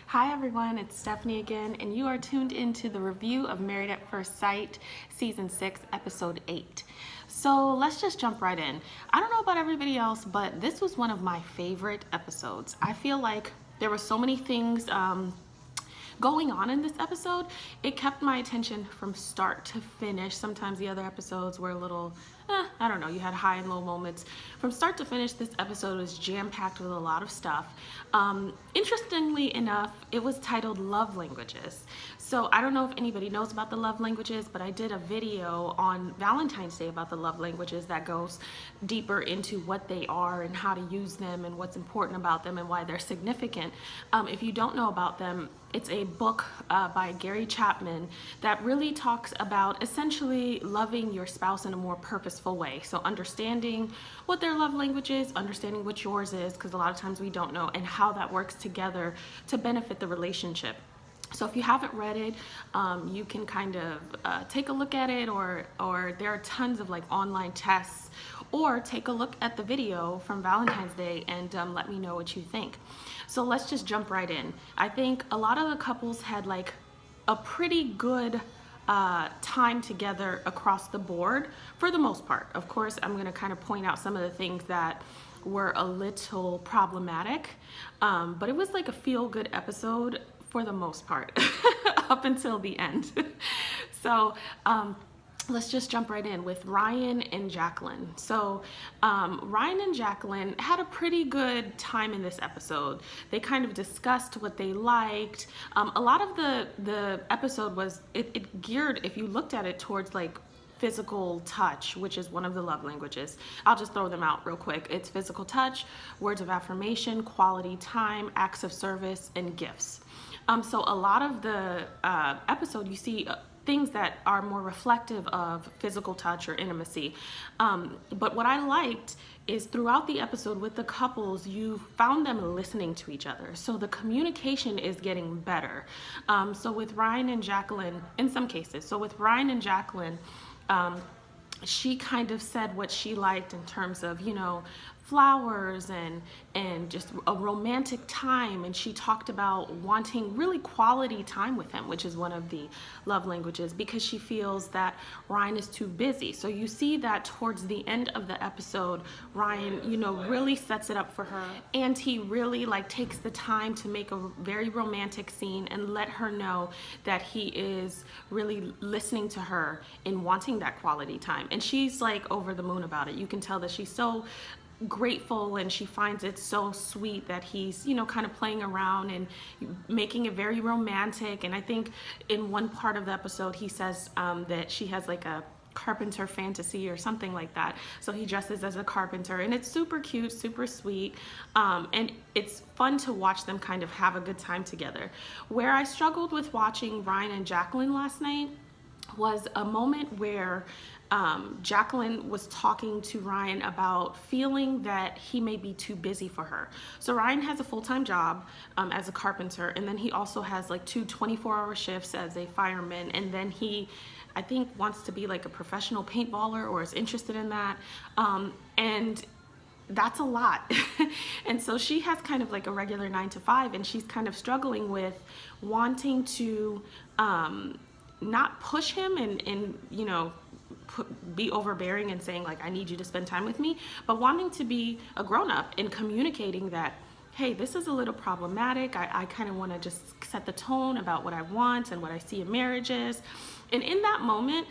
Hi everyone, it's Stephanie again, and you are tuned into the review of Married at First Sight, Season 6, Episode 8. So let's just jump right in. I don't know about everybody else, but this was one of my favorite episodes. I feel like there were so many things going on in this episode. It kept my attention from start to finish. Sometimes the other episodes were a little, I don't know, you had high and low moments. From start to finish, this episode was jam-packed with a lot of stuff. Interestingly enough, it was titled Love Languages. So I don't know if anybody knows about the love languages, but I did a video on Valentine's Day about the love languages that goes deeper into what they are and how to use them and what's important about them and why they're significant. If you don't know about them, it's a book by Gary Chapman that really talks about essentially loving your spouse in a more purposeful way. So understanding what their love language is, understanding what yours is, because a lot of times we don't know, and how that works together to benefit the relationship. So if you haven't read it, you can kind of take a look at it, or there are tons of like online tests, or take a look at the video from Valentine's Day and let me know what you think. So let's just jump right in. I think a lot of the couples had like a pretty good time together across the board for the most part. Of course, I'm going to kind of point out some of the things that were a little problematic, but it was like a feel-good episode for the most part up until the end. So let's just jump right in with Ryan and Jacqueline. So Ryan and Jacqueline had a pretty good time in this episode. They kind of discussed what they liked. A lot of the episode was, it geared, if you looked at it, towards like physical touch, which is one of the love languages. I'll just throw them out real quick. It's physical touch, words of affirmation, quality time, acts of service, and gifts. So a lot of the episode, you see things that are more reflective of physical touch or intimacy. But what I liked is throughout the episode with the couples, you found them listening to each other. So the communication is getting better. So with Ryan and Jacqueline, in some cases, so with Ryan and Jacqueline, she kind of said what she liked in terms of, you know, flowers and just a romantic time, and she talked about wanting really quality time with him, which is one of the love languages, because she feels that Ryan is too busy. So you see that towards the end of the episode, Ryan, you know, really sets it up for her, and he really like takes the time to make a very romantic scene and let her know that he is really listening to her in wanting that quality time. And she's like over the moon about it. You can tell that she's so grateful, and she finds it so sweet that he's, you know, kind of playing around and making it very romantic. And I think in one part of the episode he says that she has like a carpenter fantasy or something like that. So he dresses as a carpenter, and it's super cute, super sweet, and it's fun to watch them kind of have a good time together. Where I struggled with watching Ryan and Jacqueline last night was a moment where Jacqueline was talking to Ryan about feeling that he may be too busy for her. So Ryan has a full-time job as a carpenter, and then he also has like 2 24-hour shifts as a fireman, and then he, I think, wants to be like a professional paintballer or is interested in that, and that's a lot. And so she has kind of like a regular 9 to 5, and she's kind of struggling with wanting to not push him and you know, be overbearing and saying like, I need you to spend time with me, but wanting to be a grown-up and communicating that, hey, this is a little problematic. I kind of want to just set the tone about what I want and what I see in marriages. And in that moment,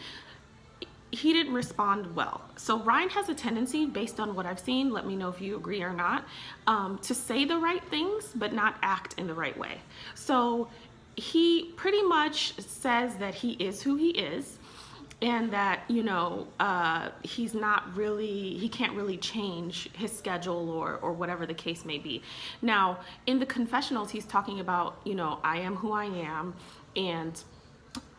he didn't respond well. So Ryan has a tendency, based on what I've seen, let me know if you agree or not, to say the right things but not act in the right way. So he pretty much says that he is who he is, and that, you know, he's not really, he can't really change his schedule or whatever the case may be. Now, in the confessionals, he's talking about, you know, I am who I am, and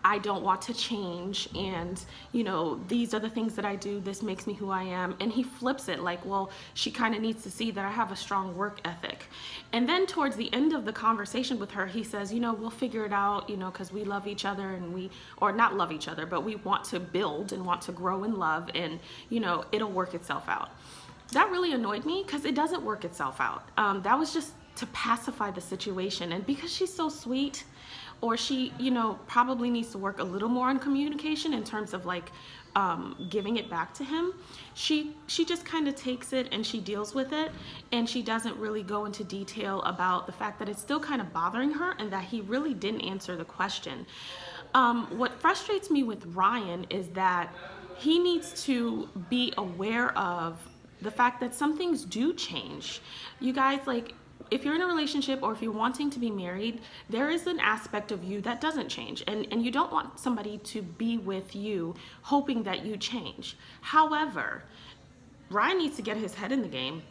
I don't want to change, and, you know, these are the things that I do, this makes me who I am. And he flips it like, well, she kind of needs to see that I have a strong work ethic. And then towards the end of the conversation with her, he says, you know, we'll figure it out, you know, because we love each other, and we, or not love each other, but we want to build and want to grow in love, and, you know, it'll work itself out. That really annoyed me, because it doesn't work itself out. That was just to pacify the situation. And because she's so sweet, or she, probably needs to work a little more on communication in terms of like giving it back to him, she just kind of takes it and she deals with it, and she doesn't really go into detail about the fact that it's still kind of bothering her and that he really didn't answer the question. What frustrates me with Ryan is that he needs to be aware of the fact that some things do change. You guys, like, if you're in a relationship or if you're wanting to be married, there is an aspect of you that doesn't change, and you don't want somebody to be with you hoping that you change. However, Ryan needs to get his head in the game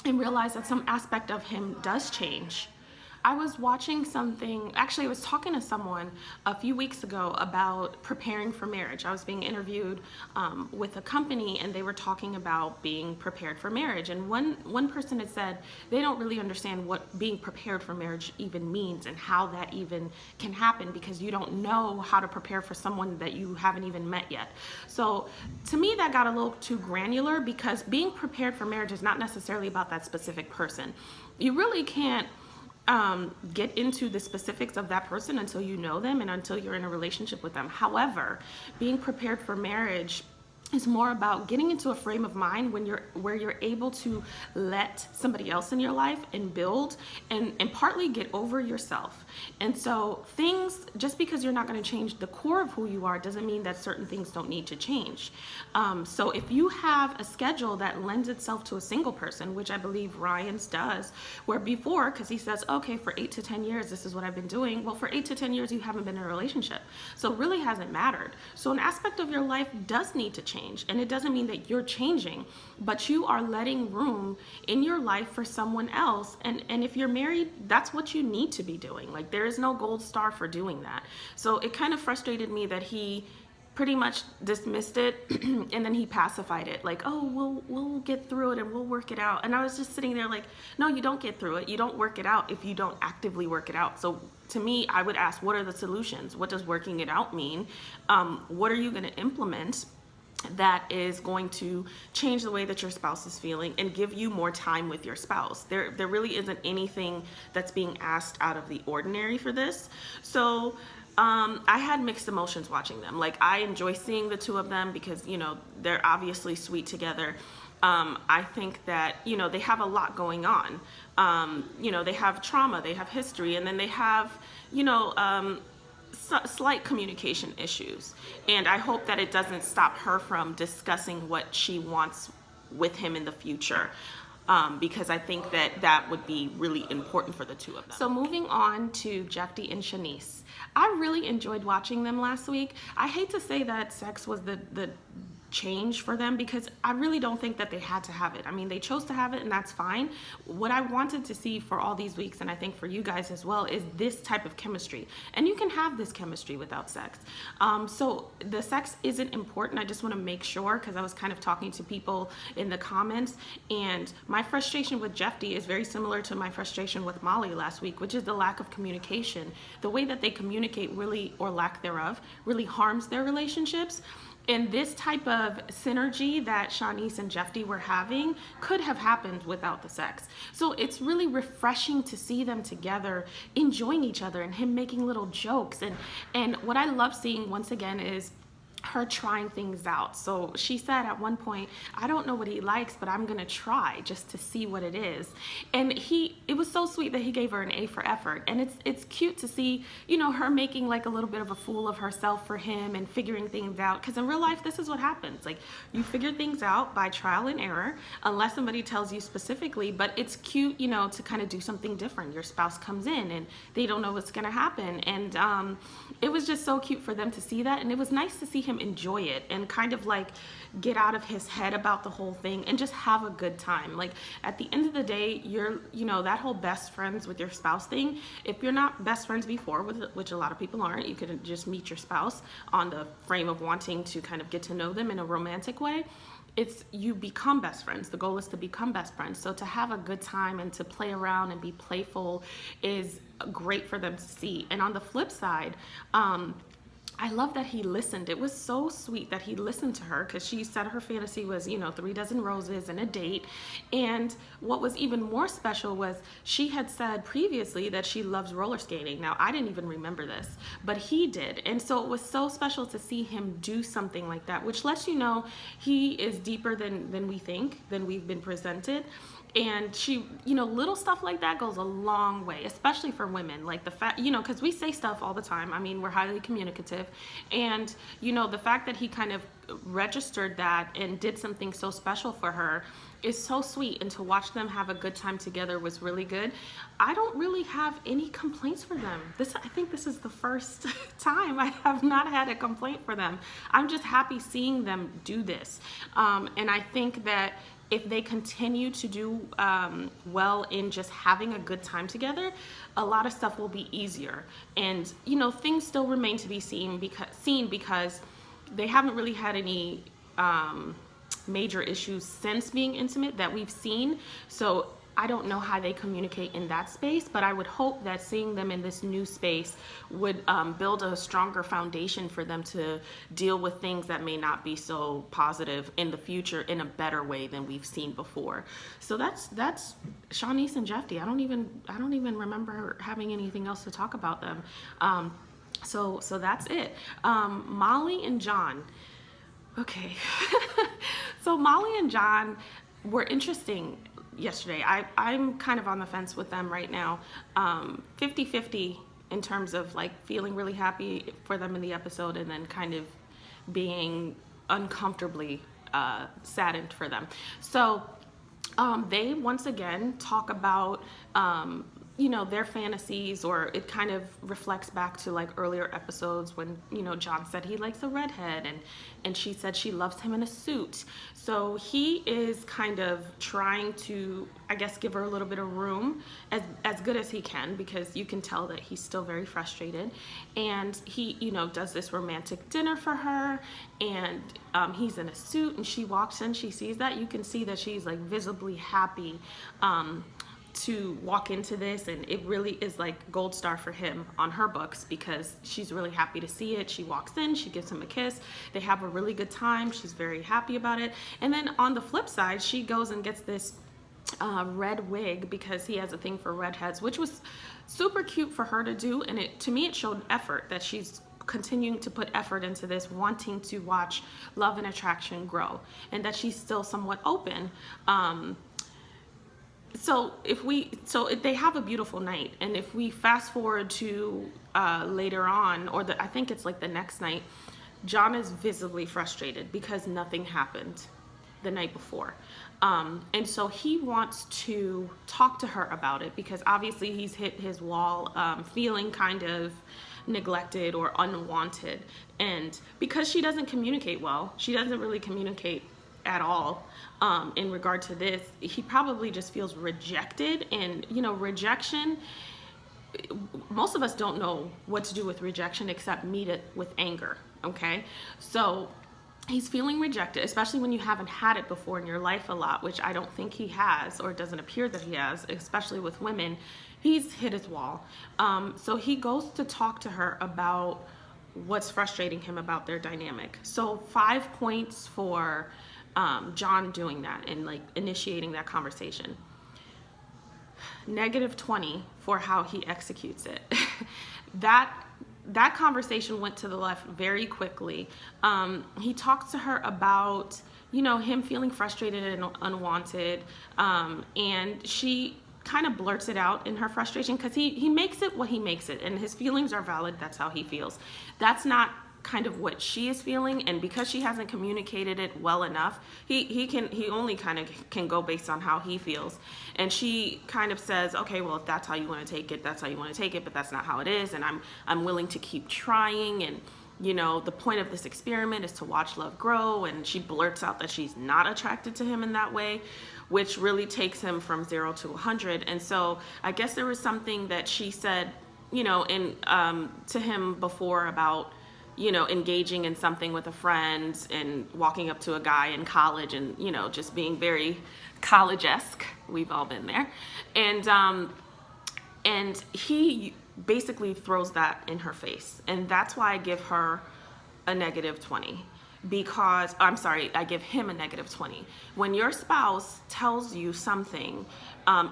and realize that some aspect of him does change. I was watching something, actually I was talking to someone a few weeks ago about preparing for marriage. I was being interviewed with a company, and they were talking about being prepared for marriage. And one person had said they don't really understand what being prepared for marriage even means and how that even can happen, because you don't know how to prepare for someone that you haven't even met yet. So to me, that got a little too granular, because being prepared for marriage is not necessarily about that specific person. You really can't get into the specifics of that person until you know them and until you're in a relationship with them. However, being prepared for marriage is more about getting into a frame of mind where you're able to let somebody else in your life and build and partly get over yourself. And so things, just because you're not going to change the core of who you are, doesn't mean that certain things don't need to change. So if you have a schedule that lends itself to a single person, which I believe Ryan's does, where before, because he says, okay, for 8 to 10 years, this is what I've been doing. Well, for 8 to 10 years, you haven't been in a relationship. So it really hasn't mattered. So an aspect of your life does need to change. And it doesn't mean that you're changing, but you are letting room in your life for someone else. And if you're married, that's what you need to be doing. Like, there is no gold star for doing that. So it kind of frustrated me that he pretty much dismissed it and then he pacified it, like, oh, we'll get through it and we'll work it out. And I was just sitting there like, no, you don't get through it. You don't work it out if you don't actively work it out. So to me, I would ask, what are the solutions? What does working it out mean? What are you going to implement that is going to change the way that your spouse is feeling and give you more time with your spouse? There really isn't anything that's being asked out of the ordinary for this. So I had mixed emotions watching them. Like, I enjoy seeing the two of them because, they're obviously sweet together. I think that, they have a lot going on. They have trauma, they have history, and then they have, slight communication issues, and I hope that it doesn't stop her from discussing what she wants with him in the future, because I think that would be really important for the two of them. So moving on to Jephte and Shawniece. I really enjoyed watching them last week. I hate to say that sex was the change for them, because I really don't think that they had to have it. I mean, they chose to have it, and that's fine. What I wanted to see for all these weeks, and I think for you guys as well, is this type of chemistry. And you can have this chemistry without sex. So the sex isn't important. I just want to make sure, because I was kind of talking to people in the comments, and my frustration with Jephte is very similar to my frustration with Molly last week, which is the lack of communication. The way that they communicate really, or lack thereof, really harms their relationships. And this type of synergy that Shawniece and Jephte were having could have happened without the sex. So it's really refreshing to see them together, enjoying each other, and him making little jokes. And what I love seeing, once again, is her trying things out. So she said at one point, I don't know what he likes, but I'm gonna try just to see what it is. And it was so sweet that he gave her an A for effort. And it's cute to see, her making like a little bit of a fool of herself for him and figuring things out. Because in real life, this is what happens. Like, you figure things out by trial and error, unless somebody tells you specifically. But it's cute, to kind of do something different. Your spouse comes in and they don't know what's gonna happen. And it was just so cute for them to see that. And it was nice to see him enjoy it and kind of like get out of his head about the whole thing and just have a good time. Like, at the end of the day, you're, that whole best friends with your spouse thing, if you're not best friends before, which a lot of people aren't, you could just meet your spouse on the frame of wanting to kind of get to know them in a romantic way. You become best friends. The goal is to become best friends. So to have a good time and to play around and be playful is great for them to see. And on the flip side, I love that he listened. It was so sweet that he listened to her, because she said her fantasy was, 3 dozen roses and a date. And what was even more special was she had said previously that she loves roller skating. Now, I didn't even remember this, but he did. And so it was so special to see him do something like that, which lets you know he is deeper than we think, than we've been presented. And she, little stuff like that goes a long way, especially for women. Like the fact, because we say stuff all the time. I mean, we're highly communicative. And, the fact that he kind of registered that and did something so special for her is so sweet. And to watch them have a good time together was really good. I don't really have any complaints for them. I think this is the first time I have not had a complaint for them. I'm just happy seeing them do this. And I think that if they continue to do well in just having a good time together, a lot of stuff will be easier. And things still remain to be seen because they haven't really had any major issues since being intimate that we've seen. So I don't know how they communicate in that space, but I would hope that seeing them in this new space would build a stronger foundation for them to deal with things that may not be so positive in the future in a better way than we've seen before. So that's Shawniece and Jephte. I don't even remember having anything else to talk about them. So that's it. Molly and John. Okay. So Molly and John were interesting yesterday. I'm kind of on the fence with them right now. 50-50 in terms of like feeling really happy for them in the episode and then kind of being uncomfortably saddened for them. So they once again talk about their fantasies, or it kind of reflects back to like earlier episodes when John said he likes a redhead and she said she loves him in a suit. So he is kind of trying to, I guess, give her a little bit of room as good as he can, because you can tell that he's still very frustrated. And he does this romantic dinner for her, and he's in a suit, and she walks in, she sees that, you can see that she's like visibly happy to walk into this, and it really is like gold star for him on her books, because she's really happy to see it. She walks in, she gives him a kiss, they have a really good time, she's very happy about it. And then on the flip side, she goes and gets this red wig because he has a thing for redheads, which was super cute for her to do. And to me it showed effort, that she's continuing to put effort into this, wanting to watch love and attraction grow, and that she's still somewhat open. So they have a beautiful night, and if we fast forward to later on, or I think it's like the next night, John is visibly frustrated because nothing happened the night before. And so he wants to talk to her about it, because obviously he's hit his wall, feeling kind of neglected or unwanted. And because she doesn't communicate well, she doesn't really communicate at all in regard to this, he probably just feels rejected. And rejection, most of us don't know what to do with rejection except meet it with anger. Okay, so he's feeling rejected, especially when you haven't had it before in your life a lot, which I don't think he has, or it doesn't appear that he has, especially with women. He's hit his wall. So he goes to talk to her about what's frustrating him about their dynamic. So 5 points for John doing that and like initiating that conversation. -20 for how he executes it. That conversation went to the left very quickly. He talks to her about him feeling frustrated and unwanted, and she kind of blurts it out in her frustration, because he makes it what he makes it, and his feelings are valid. That's how he feels. That's not kind of what she is feeling, and because she hasn't communicated it well enough, he only kind of can go based on how he feels. And she kind of says, okay, well, if that's how you want to take it, that's how you want to take it, but that's not how it is, and I'm willing to keep trying, and the point of this experiment is to watch love grow. And she blurts out that she's not attracted to him in that way, which really takes him from 0 to 100. And so I guess there was something that she said to him before about engaging in something with a friend and walking up to a guy in college and, just being very college-esque. We've all been there. And he basically throws that in her face. And that's why I give her a -20. Because, I'm sorry, I give him a -20. When your spouse tells you something,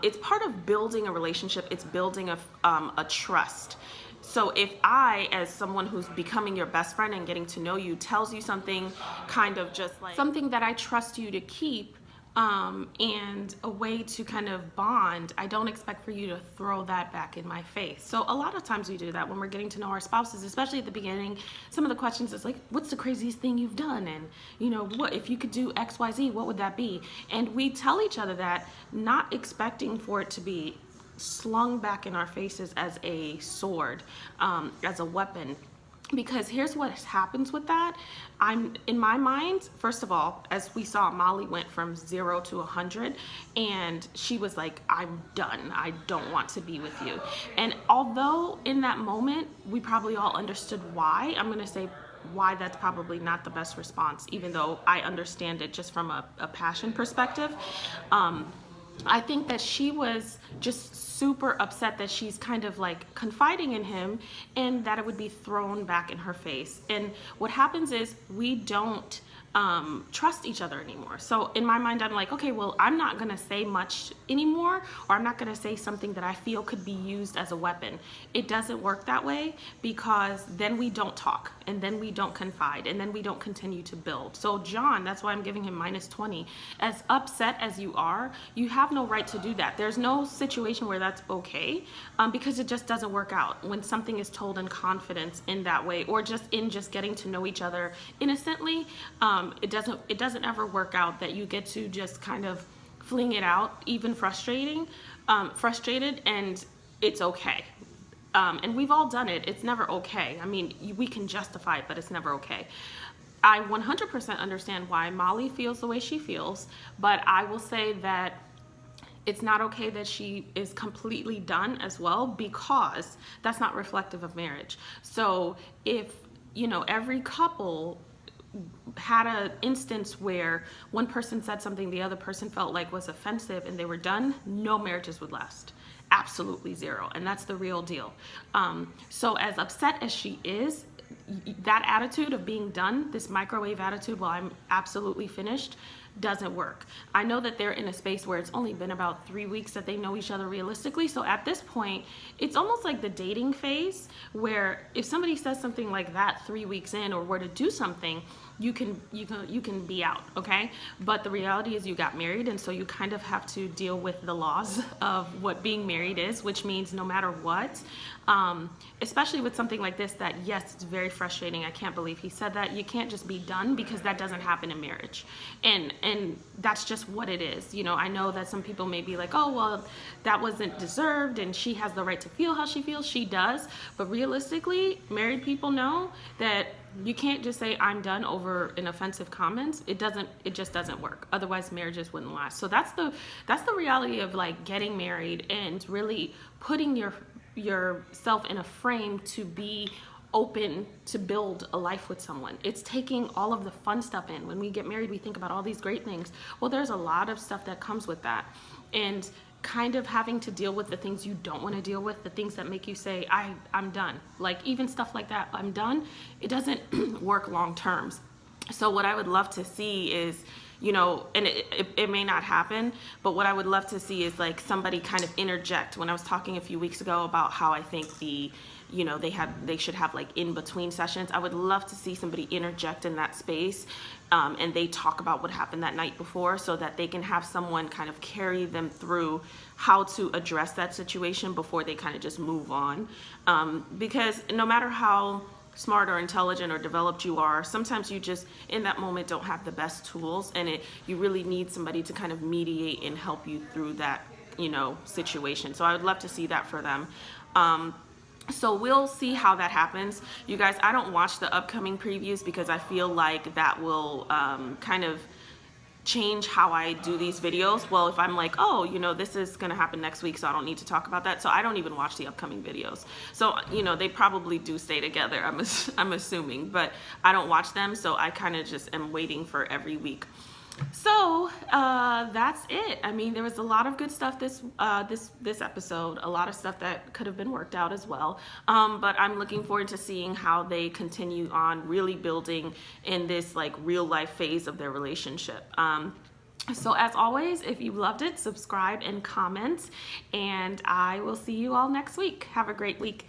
it's part of building a relationship. It's building a trust. So if I, as someone who's becoming your best friend and getting to know you, tells you something kind of just like something that I trust you to keep, and a way to kind of bond, I don't expect for you to throw that back in my face. So a lot of times we do that when we're getting to know our spouses, especially at the beginning. Some of the questions is like, what's the craziest thing you've done? And, you know, what if you could do XYZ, what would that be? And we tell each other that, not expecting for it to be slung back in our faces as a sword, as a weapon. Because here's what happens with that. In my mind, first of all, as we saw, Molly went from 0 to 100, and she was like, I'm done. I don't want to be with you. And although in that moment, we probably all understood why, I'm going to say why that's probably not the best response, even though I understand it just from a passion perspective. I think that she was just super upset that she's kind of like confiding in him and that it would be thrown back in her face. And what happens is we don't trust each other anymore. So in my mind, I'm like, okay, well, I'm not going to say much anymore, or I'm not going to say something that I feel could be used as a weapon. It doesn't work that way, because then we don't talk, and then we don't confide, and then we don't continue to build. So John, that's why I'm giving him -20. As upset as you are, you have no right to do that. There's no situation where that's okay, because it just doesn't work out when something is told in confidence in that way, or just in just getting to know each other innocently. It doesn't ever work out that you get to just kind of fling it out, even frustrated, and it's okay. And we've all done it. It's never okay. I mean, we can justify it, but it's never okay. I 100% understand why Molly feels the way she feels, but I will say that it's not okay that she is completely done as well, because that's not reflective of marriage. So if, you know, every couple had an instance where one person said something the other person felt like was offensive and they were done, no marriages would last. Absolutely zero. And that's the real deal. So as upset as she is, that attitude of being done, this microwave attitude, well, I'm absolutely finished, doesn't work. I know that they're in a space where it's only been about 3 weeks that they know each other realistically. So at this point, it's almost like the dating phase, where if somebody says something like that 3 weeks in, or were to do something, you can be out, okay? But the reality is you got married, and so you kind of have to deal with the laws of what being married is, which means no matter what, especially with something like this, that yes, it's very frustrating. I can't believe he said that. You can't just be done, because that doesn't happen in marriage. And that's just what it is. You know, I know that some people may be like, oh, well, that wasn't deserved, and she has the right to feel how she feels. She does. But realistically, married people know that you can't just say I'm done over an offensive comment. It just doesn't work. Otherwise marriages wouldn't last. So that's the reality of like getting married and really putting yourself in a frame to be open to build a life with someone. It's taking all of the fun stuff in. When we get married, we think about all these great things. Well, there's a lot of stuff that comes with that. And kind of having to deal with the things you don't want to deal with, the things that make you say, I'm done. Like even stuff like that, I'm done. It doesn't work long terms. So what I would love to see is, you know, and it may not happen, but what I would love to see is like somebody kind of interject. When I was talking a few weeks ago about how I think they should have like in between sessions, I would love to see somebody interject in that space, and they talk about what happened that night before, so that they can have someone kind of carry them through how to address that situation before they kind of just move on. Because no matter how smart or intelligent or developed you are, sometimes you just in that moment don't have the best tools, and you really need somebody to kind of mediate and help you through that, you know, situation. So I would love to see that for them. So we'll see how that happens. You guys, I don't watch the upcoming previews because I feel like that will kind of change how I do these videos. Well, if I'm like, oh, you know, this is gonna happen next week, so I don't need to talk about that. So I don't even watch the upcoming videos. So, you know, they probably do stay together, I'm assuming, but I don't watch them. So I kind of just am waiting for every week. So that's it. I mean, there was a lot of good stuff this episode. A lot of stuff that could have been worked out as well. But I'm looking forward to seeing how they continue on really building in this like real life phase of their relationship. So as always, if you loved it, subscribe and comment, and I will see you all next week. Have a great week.